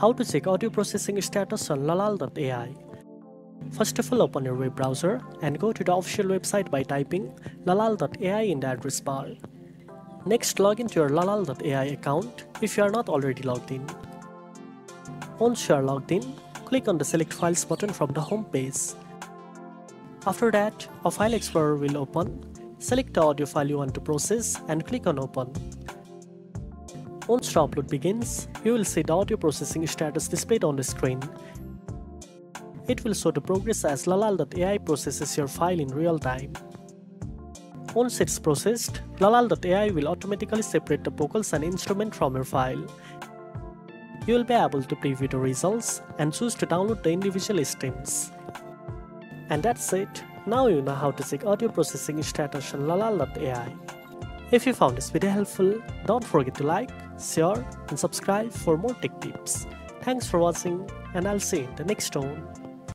How to check audio processing status on lalal.ai. First of all, open your web browser and go to the official website by typing lalal.ai in the address bar. Next, log into your lalal.ai account if you are not already logged in. Once you are logged in, click on the Select Files button from the home page. After that, a file explorer will open. Select the audio file you want to process and click on Open. Once the upload begins, you will see the audio processing status displayed on the screen. It will show the progress as lalal.ai processes your file in real time. Once it's processed, lalal.ai will automatically separate the vocals and instrument from your file. You will be able to preview the results and choose to download the individual stems. And that's it. Now you know how to check audio processing status on lalal.ai. If you found this video helpful, don't forget to like, share and subscribe for more tech tips. Thanks for watching, and I'll see you in the next one.